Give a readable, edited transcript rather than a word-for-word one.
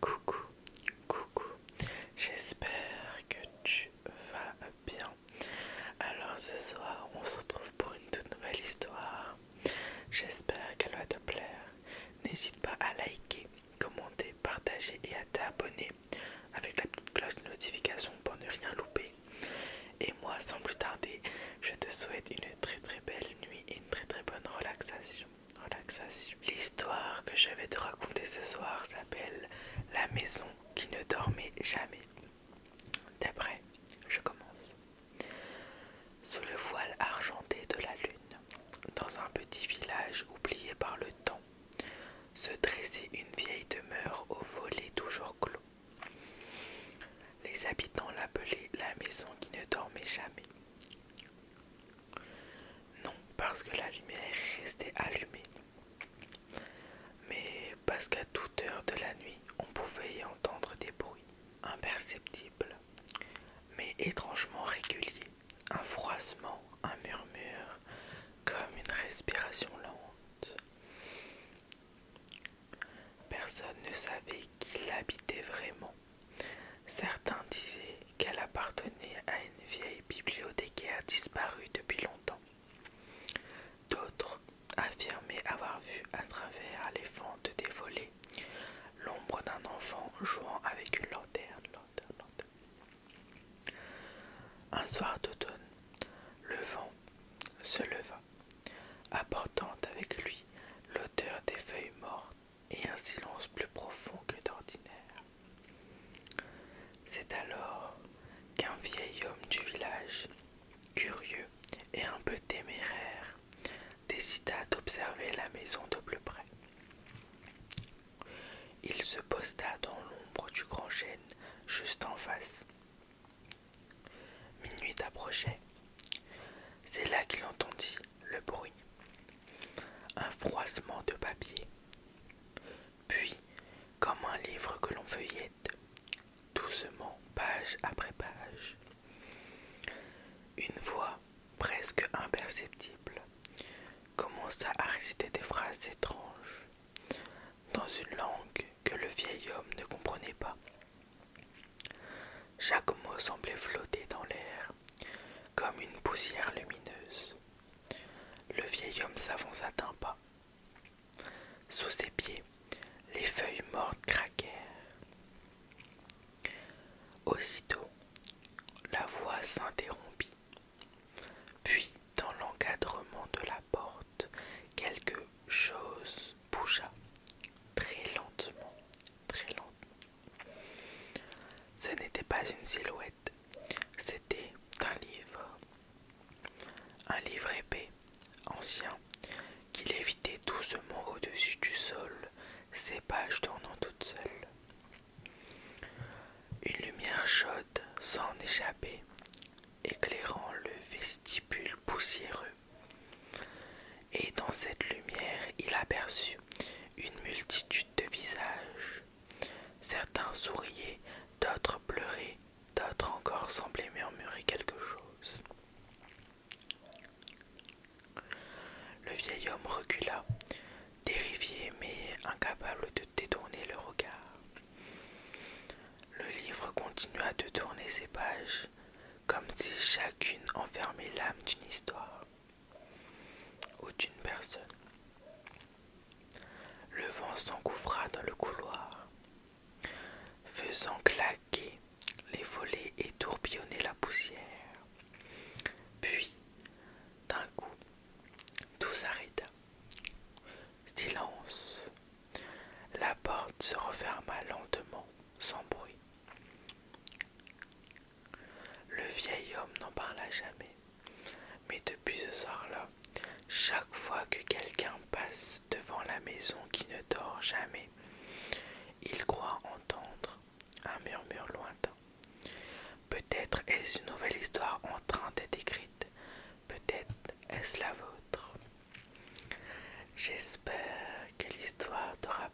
Coucou, coucou, j'espère que tu vas bien. Alors ce soir, on se retrouve pour une toute nouvelle histoire. J'espère qu'elle va te plaire. N'hésite pas à liker, commenter, partager et à t'abonner avec la petite cloche de notification pour ne rien louper. Et moi, sans plus tarder, je te souhaite une très très belle nuit et une très très bonne relaxation. L'histoire que je vais te raconter ce soir s'appelle La maison qui ne dormait jamais. D'après, je commence. Sous le voile argenté de la lune, dans un petit village oublié par le temps, se dressait une vieille demeure aux volets toujours clos. Les habitants l'appelaient la maison qui ne dormait jamais. Non parce que la lumière restait allumée, mais parce qu'à toute heure de la nuit, on pouvait y entendre des bruits imperceptibles, mais étrangement réguliers, un froissement, un murmure, comme une respiration lente. Personne ne savait qui l'habitait vraiment. Certains disaient qu'elle appartenait à une vieille bibliothécaire disparue depuis longtemps. D'autres affirmaient avoir vu à travers les fentes des volets l'ombre d'un enfant jouant avec une lanterne. Un soir d'automne, le vent se leva, apportant avec lui l'odeur des feuilles mortes et un silence plus profond que d'ordinaire. C'est alors qu'un vieil homme du village, curieux et un peu téméraire, décida d'observer la maison de plus près. Il se posta dans l'ombre du grand chêne juste en face. Minuit approchait. C'est là qu'il entendit le bruit. Un froissement de papier. Puis, comme un livre que l'on feuillette, doucement, page après page, une voix presque imperceptible commença à réciter des phrases étranges dans une langue que le vieil homme ne comprenait pas. Chaque mot semblait flotter dans l'air comme une poussière lumineuse. Le vieil homme s'avança d'un pas. Sous ses pieds, les feuilles mortes craquèrent. Aussitôt, la voix s'interrompit. Puis, dans l'encadrement de la porte, quelque chose bougea très lentement, très lentement. Ce n'était pas une silhouette, c'était un livre épais, ancien, qui lévitait doucement au-dessus du sol, ses pages tournant toutes seules. Une lumière chaude s'en échappait, éclairant le vestibule poussiéreux. Et dans cette lumière, il aperçut une multitude de visages. Certains souriaient, d'autres pleuraient, d'autres encore semblaient murmurer quelque chose. Le vieil homme recula, terrifié mais incapable de détourner le regard. Le livre continua de tourner ses pages, comme si chacune enfermait l'âme d'une histoire ou d'une personne. Le vent s'engouffra dans le couloir, faisant claquer les volets et tourbillonner la poussière. Puis, d'un coup, tout s'arrêta. Silence. La porte se referma lentement, sans bruit. Le vieil homme n'en parla jamais, mais depuis ce soir-là, chaque fois que quelqu'un passe devant la maison qui ne dort jamais, il croit entendre un murmure lointain. Peut-être est-ce une nouvelle histoire en train d'être écrite, peut-être est-ce la vôtre. J'espère que l'histoire t'aura